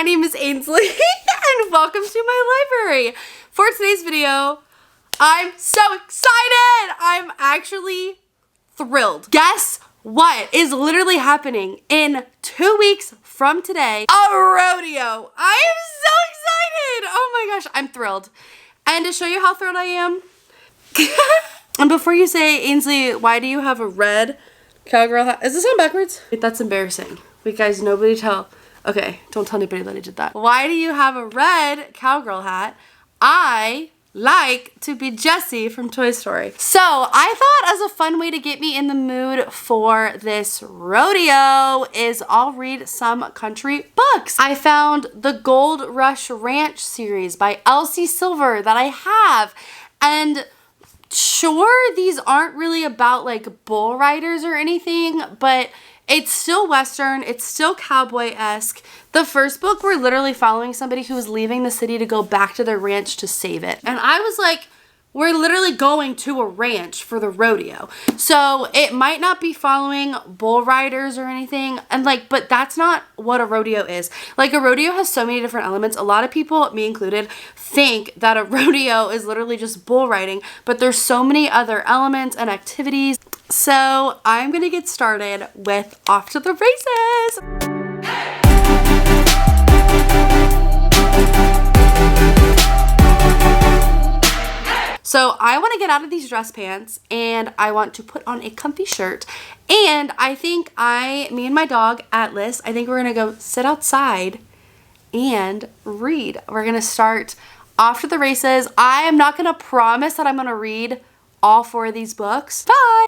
my name is Ainsley and welcome to my library. For today's video, I'm so excited! I'm actually thrilled. Guess what is literally happening in 2 weeks from today? A rodeo! I am so excited! Oh my gosh, I'm thrilled. And to show you how thrilled I am, and before you say, Ainsley, why do you have a red cowgirl hat? Is this on backwards? Wait, that's embarrassing. Wait guys, nobody tell. Okay, don't tell anybody that I did that. Why do you have a red cowgirl hat? I like to be Jessie from Toy Story. So I thought as a fun way to get me in the mood for this rodeo is I'll read some country books. I found the Gold Rush Ranch series by Elsie Silver that I have, and sure, these aren't really about like bull riders or anything, but it's still Western, it's still cowboy-esque. The first book, we're literally following somebody who was leaving the city to go back to their ranch to save it. And I was like, we're literally going to a ranch for the rodeo. So it might not be following bull riders or anything. And like, but that's not what a rodeo is. Like, a rodeo has so many different elements. A lot of people, me included, think that a rodeo is literally just bull riding, but there's so many other elements and activities. So I'm gonna get started with Off to the Races. So I want to get out of these dress pants and I want to put on a comfy shirt. And I think me and my dog, Atlas, I think we're going to go sit outside and read. We're going to start Off to the Races. I am not going to promise that I'm going to read all 4 of these books. Bye!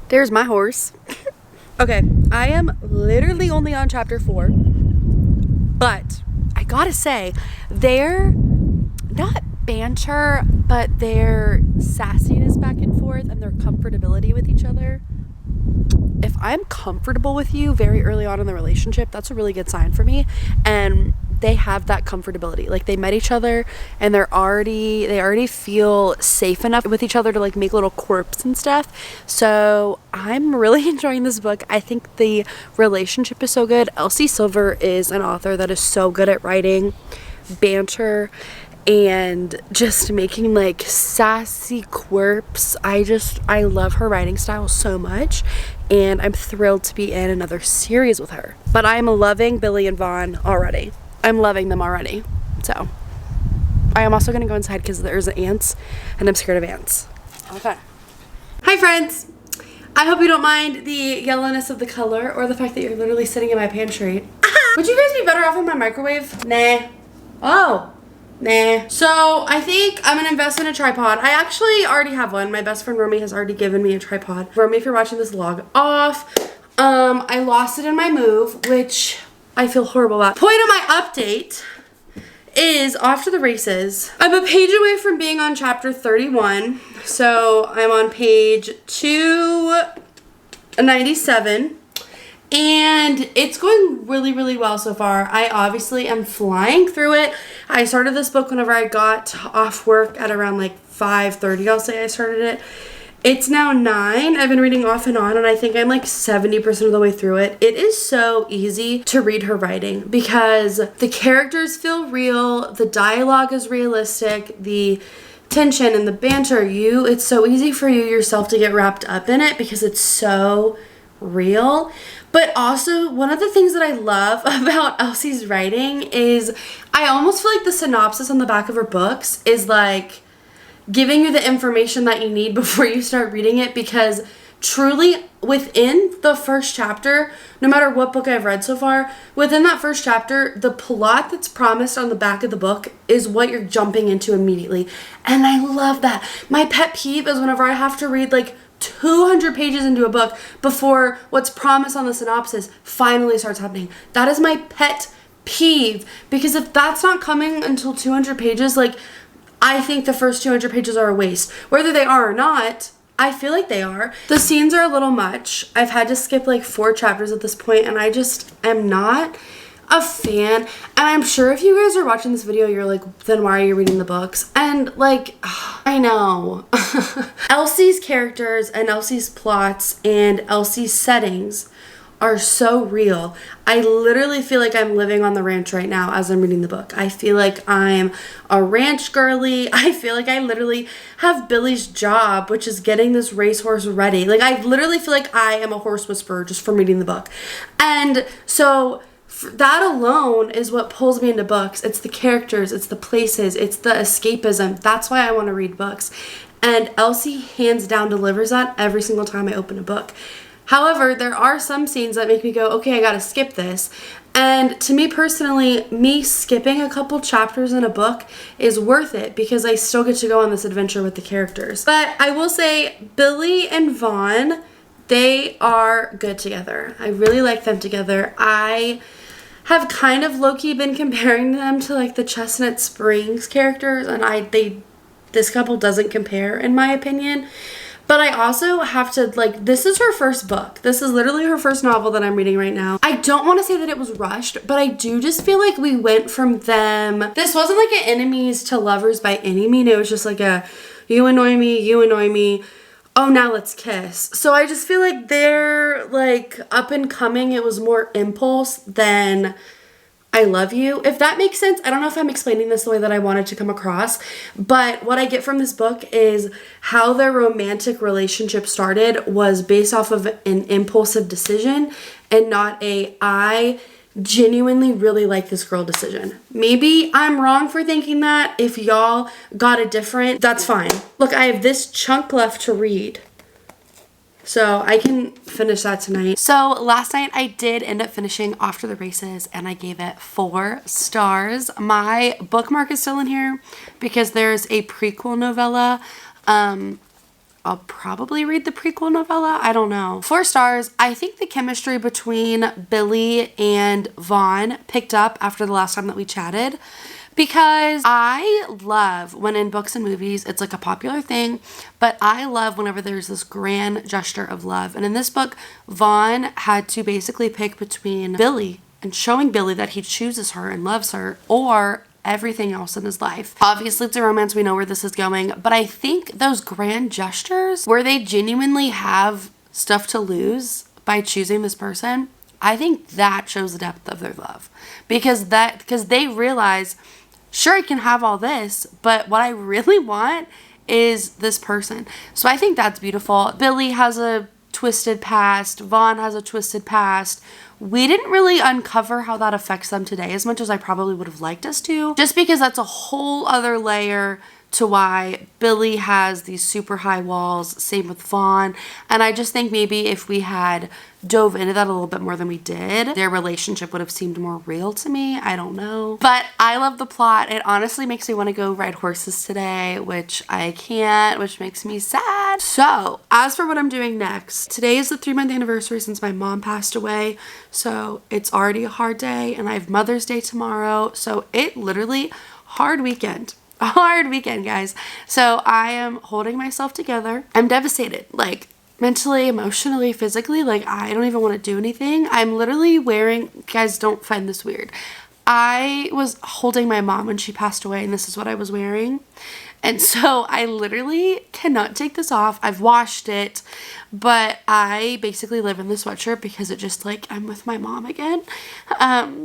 There's my horse. Okay, I am literally only on chapter 4, but I gotta say, their not banter, but their sassiness back and forth and their comfortability with each other. If I'm comfortable with you very early on in the relationship, that's a really good sign for me. And they have that comfortability. Like, they met each other and they already feel safe enough with each other to like make little quirks and stuff. So I'm really enjoying this book. I think the relationship is so good. Elsie Silver is an author that is so good at writing banter and just making like sassy quirks. I love her writing style so much, and I'm thrilled to be in another series with her. But I'm loving Billy and Vaughn already. I'm loving them already. So I am also gonna go inside because there's ants and I'm scared of ants. Okay. Hi friends. I hope you don't mind the yellowness of the color or the fact that you're literally sitting in my pantry. Would you guys be better off in my microwave? Nah. Oh. Nah. So I think I'm gonna invest in a tripod. I actually already have one. My best friend Romy has already given me a tripod. Romy, if you're watching this, log off. I lost it in my move, which I feel horrible about. Point of my update is Off to the Races. I'm a page away from being on chapter 31. So I'm on page 297. and it's going really, really well so far. I obviously am flying through it. I started this book whenever I got off work at around like 5:30, I'll say I started it. It's now 9. I've been reading off and on, and I think I'm like 70% of the way through it. It is so easy to read her writing because the characters feel real, the dialogue is realistic, the tension and the banter, it's so easy for you yourself to get wrapped up in it because it's so real. But also, one of the things that I love about Elsie's writing is I almost feel like the synopsis on the back of her books is like giving you the information that you need before you start reading it, because truly within the first chapter, no matter what book I've read so far, within that first chapter, the plot that's promised on the back of the book is what you're jumping into immediately. And I love that. My pet peeve is whenever I have to read like 200 pages into a book before what's promised on the synopsis finally starts happening. That is my pet peeve, because if that's not coming until 200 pages, like, I think the first 200 pages are a waste. Whether they are or not, I feel like they are. The scenes are a little much. I've had to skip like 4 chapters at this point, and I just am not a fan. And I'm sure if you guys are watching this video, you're like, then why are you reading the books? And like, I know. Elsie's characters and Elsie's plots and Elsie's settings are so real. I literally feel like I'm living on the ranch right now as I'm reading the book. I feel like I'm a ranch girly. I feel like I literally have Billy's job, which is getting this racehorse ready. Like, I literally feel like I am a horse whisperer just from reading the book. And so that alone is what pulls me into books. It's the characters, it's the places, it's the escapism. That's why I want to read books. And Elsie hands down delivers that every single time I open a book. However, there are some scenes that make me go, okay, I gotta skip this. And to me personally, me skipping a couple chapters in a book is worth it because I still get to go on this adventure with the characters. But I will say, Billy and Vaughn, they are good together. I really like them together. I have kind of low-key been comparing them to like the Chestnut Springs characters, and this couple doesn't compare in my opinion. But I also have to, like, this is her first book. This is literally her first novel that I'm reading right now. I don't want to say that it was rushed, but I do just feel like we went from them. This wasn't like an enemies to lovers by any means. It was just like a, you annoy me, oh, now let's kiss. So I just feel like they're like up and coming. It was more impulse than I love you, if that makes sense. I don't know if I'm explaining this the way that I wanted to come across, but what I get from this book is how their romantic relationship started was based off of an impulsive decision and not a I genuinely really like this girl decision. Maybe I'm wrong for thinking that. If y'all got a different, that's fine. Look, I have this chunk left to read, so I can finish that tonight. So last night I did end up finishing After the Races, and I gave it 4 stars. My bookmark is still in here because there's a prequel novella. I'll probably read the prequel novella. I don't know. 4 stars. I think the chemistry between Billy and Vaughn picked up after the last time that we chatted, because I love when in books and movies, it's like a popular thing, but I love whenever there's this grand gesture of love. And in this book, Vaughn had to basically pick between Billy and showing Billy that he chooses her and loves her, or everything else in his life. Obviously, it's a romance. We know where this is going, but I think those grand gestures where they genuinely have stuff to lose by choosing this person, I think that shows the depth of their love, because they realize, sure, I can have all this, but what I really want is this person. So I think that's beautiful. Billy has a twisted past. Vaughn has a twisted past. We didn't really uncover how that affects them today as much as I probably would have liked us to, just because that's a whole other layer to why Billy has these super high walls, same with Vaughn. And I just think maybe if we had dove into that a little bit more than we did, their relationship would have seemed more real to me. I don't know. But I love the plot. It honestly makes me want to go ride horses today, which I can't, which makes me sad. So as for what I'm doing next, today is the 3-month anniversary since my mom passed away. So it's already a hard day, and I have Mother's Day tomorrow. So it literally, hard weekend, guys. So I am holding myself together. I'm devastated. Like, mentally, emotionally, physically. Like, I don't even want to do anything. I'm literally wearing, guys, don't find this weird. I was holding my mom when she passed away, and this is what I was wearing. And so I literally cannot take this off. I've washed it, but I basically live in the sweatshirt because it just, like, I'm with my mom again,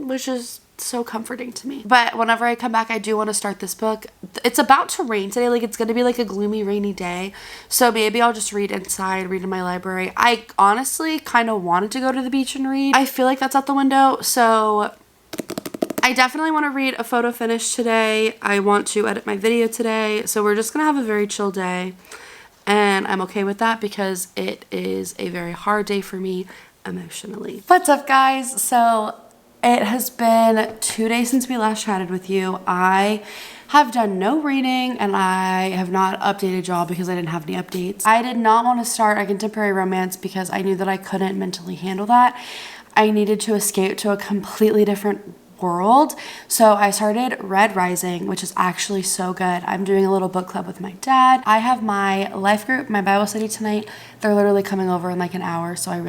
which is so comforting to me. But whenever I come back, I do want to start this book. It's about to rain today. Like, it's going to be like a gloomy, rainy day. So maybe I'll just read inside, read in my library. I honestly kind of wanted to go to the beach and read. I feel like that's out the window. So I definitely want to read a photo finish today. I want to edit my video today. So we're just going to have a very chill day. And I'm okay with that because it is a very hard day for me emotionally. What's up, guys? So it has been 2 days since we last chatted with you. I have done no reading and I have not updated y'all because I didn't have any updates. I did not want to start a contemporary romance because I knew that I couldn't mentally handle that. I needed to escape to a completely different world. So I started Red Rising, which is actually so good. I'm doing a little book club with my dad. I have my life group, my Bible study tonight. They're literally coming over in like an hour, so I'm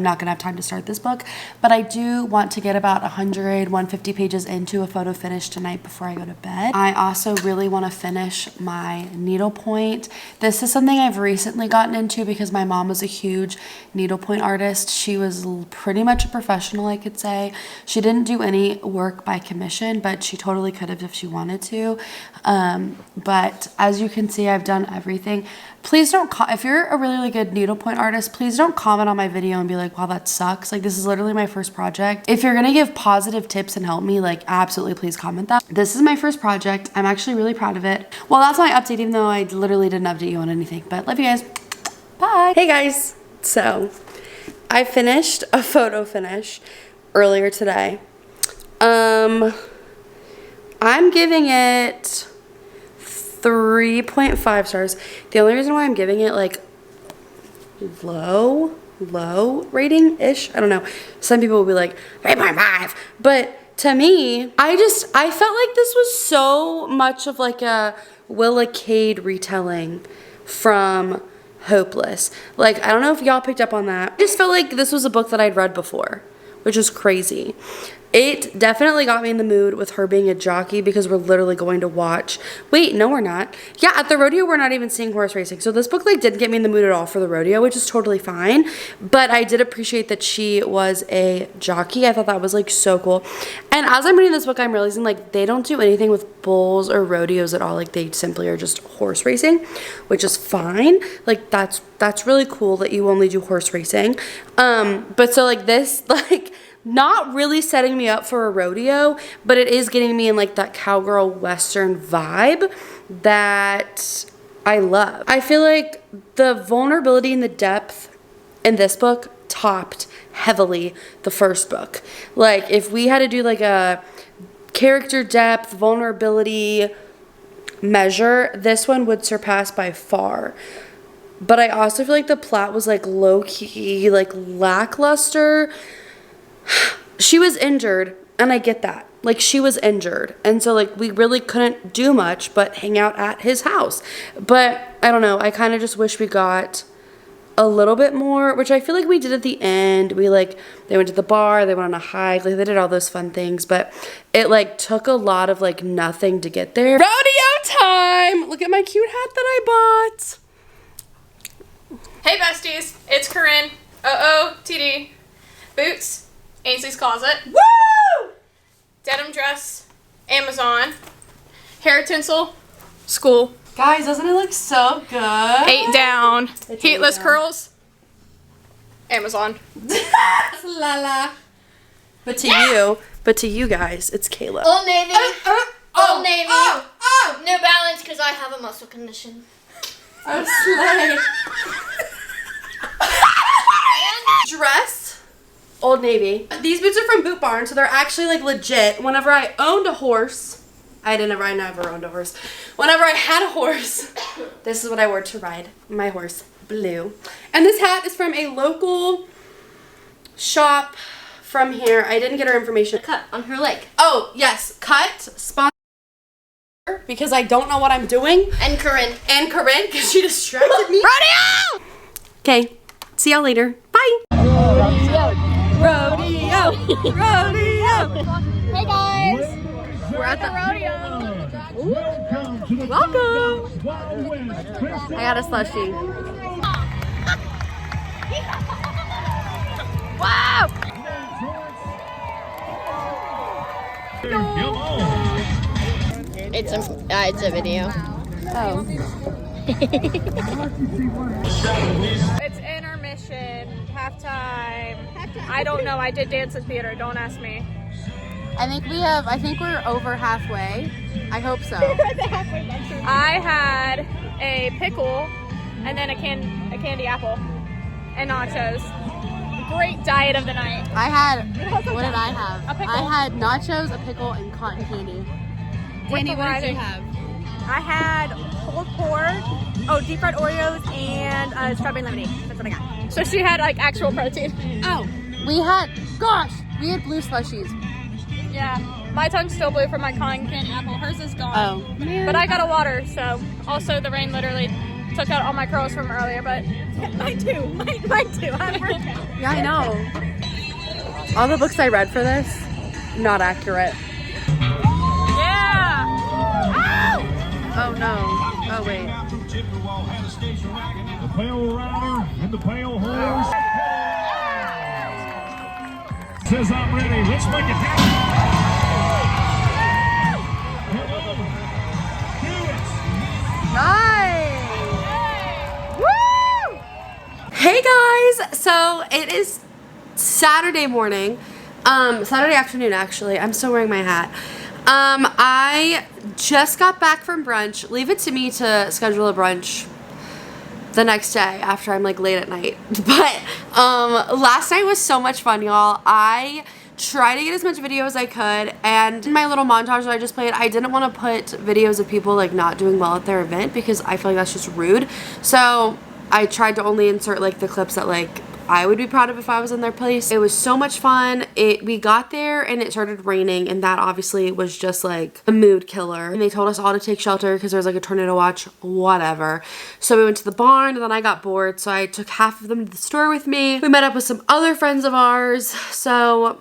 not gonna have time to start this book, but I do want to get about 150 pages into a photo finish tonight before I go to bed. I also really want to finish my needlepoint. This is something I've recently gotten into because my mom was a huge needlepoint artist. She was pretty much a professional, I could say. She didn't do any work by commission, but she totally could have if she wanted to. But as you can see, I've done everything. Please don't, if you're a really good needlepoint artist, please don't comment on my video and be like, wow, that sucks. Like, this is literally my first project. If you're gonna give positive tips and help me, like, absolutely please comment that. This is my first project. I'm actually really proud of it. Well, that's my update, even though I literally didn't update you on anything, but love you guys. Bye. Hey guys, so I finished a photo finish earlier today. I'm giving it 3.5 stars. The only reason why I'm giving it like low rating-ish, I don't know. Some people will be like 3.5, but to me, I felt like this was so much of like a Willa Cade retelling from Hopeless. Like, I don't know if y'all picked up on that. I just felt like this was a book that I'd read before, which is crazy. It definitely got me in the mood with her being a jockey because we're literally going to watch. Wait, no, we're not. Yeah, at the rodeo, we're not even seeing horse racing. So this book like didn't get me in the mood at all for the rodeo, which is totally fine. But I did appreciate that she was a jockey. I thought that was like so cool. And as I'm reading this book, I'm realizing like they don't do anything with bulls or rodeos at all. Like they simply are just horse racing, which is fine. Like that's really cool that you only do horse racing. But so like this, like, not really setting me up for a rodeo, but it is getting me in like that cowgirl western vibe that I love. I feel like the vulnerability and the depth in this book topped heavily the first book. Like if we had to do like a character depth, vulnerability measure, this one would surpass by far. But I also feel like the plot was like low-key, like lackluster. She was injured, and I get that. Like, she was injured. And so, like, we really couldn't do much but hang out at his house. But, I don't know. I kind of just wish we got a little bit more, which I feel like we did at the end. They went to the bar, they went on a hike, like, they did all those fun things. But it, like, took a lot of, like, nothing to get there. Rodeo time! Look at my cute hat that I bought. Hey, besties. It's Corinne. OOTD. Boots. Ainsley's Closet. Woo! Denim dress. Amazon. Hair tinsel. School. Guys, doesn't it look so good? 8 down. It's Heatless 8 down. curls. Amazon. Lala. But to you guys, it's Kayla. Old Navy. Old Navy. Oh! New Balance because I have a muscle condition. I'm slay. Dress, Old Navy. These boots are from Boot Barn, so they're actually like legit. Whenever I owned a horse, I never owned a horse. Whenever I had a horse, this is what I wore to ride my horse, Blue. And this hat is from a local shop from here. I didn't get her information. Cut on her leg. Oh, yes, cut, sponsor, because I don't know what I'm doing. And Corinne. And Corinne, because she distracted me. Rodeo! Okay. See y'all later. Bye. Rodeo. Hey guys! We're at the Rodeo! welcome. I got a slushie. Wow! It's a video. Oh. It's intermission, halftime. I don't know. I did dance in theater. Don't ask me. I think we're over halfway. I hope so. I had a pickle and then a candy apple and nachos. Great diet of the night. What did I have? A pickle. I had nachos, a pickle, and cotton candy. Danny, what did you have? I had pulled pork, deep fried Oreos, and strawberry lemonade. That's what I got. So she had like actual protein. Oh, we had blue slushies. Yeah. My tongue's still blue from my cotton candy apple. Hers is gone. Oh, man. But I got a water, so also the rain literally took out all my curls from earlier, but Mine too. Mine too. Yeah, I know. All the books I read for this, not accurate. yeah! Oh no. Oh wait. The pale rider and the pale horse says I'm ready. Let's make it happen. Nice. Woo! Hey guys. So it is Saturday morning. Saturday afternoon actually. I'm still wearing my hat. I just got back from brunch. Leave it to me to schedule a brunch the next day after I'm like late at night. But last night was so much fun, y'all. I tried to get as much video as I could, and in my little montage that I just played, I didn't want to put videos of people like not doing well at their event because I feel like that's just rude. So I tried to only insert like the clips that like I would be proud of if I was in their place. It was so much fun. We got there and it started raining, and that obviously was just like a mood killer. And they told us all to take shelter because there was like a tornado watch, whatever. So we went to the barn, and then I got bored, so I took half of them to the store with me. We met up with some other friends of ours. So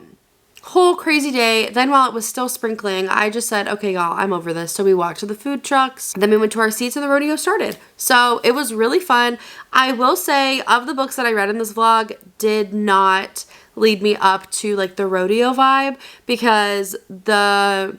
whole crazy day. Then while it was still sprinkling, I just said, okay y'all, I'm over this. So we walked to the food trucks, then we went to our seats, and the rodeo started. So it was really fun. I will say, of the books that I read in this vlog, did not lead me up to like the rodeo vibe, because the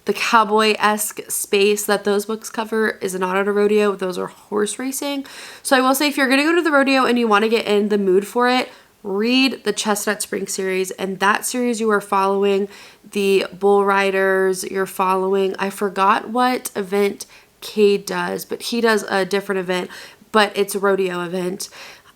cowboy-esque space that those books cover is not at a rodeo. Those are horse racing. So I will say, if you're gonna go to the rodeo and you want to get in the mood for it, read the Chestnut Spring series. And that series, you are following the bull riders. You're following, I forgot what event Cade does, but he does a different event, but it's a rodeo event.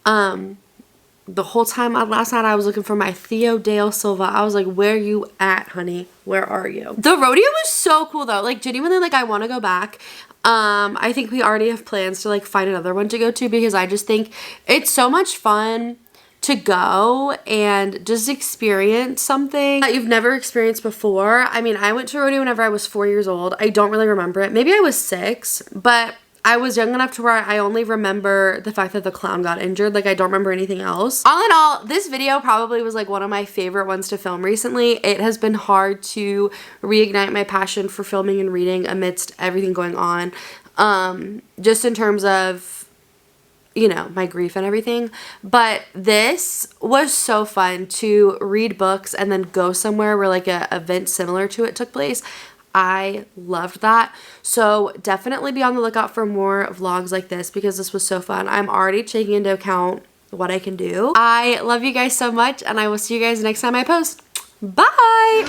The whole time last night I was looking for my Theo Dale Silva. I was like, where you at, honey? Where are you? The rodeo was so cool though. Like genuinely, like I want to go back. I think we already have plans to like find another one to go to, because I just think it's so much fun to go and just experience something that you've never experienced before. I mean, I went to rodeo whenever I was 4 years old. I don't really remember it. Maybe I was 6, but I was young enough to where I only remember the fact that the clown got injured. Like, I don't remember anything else. All in all, this video probably was like one of my favorite ones to film recently. It has been hard to reignite my passion for filming and reading amidst everything going on. Just in terms of, you know, my grief and everything. But this was so fun to read books and then go somewhere where like a event similar to it took place. I loved that. So definitely be on the lookout for more vlogs like this, because this was so fun. I'm already taking into account what I can do. I love you guys so much, and I will see you guys next time I post. Bye!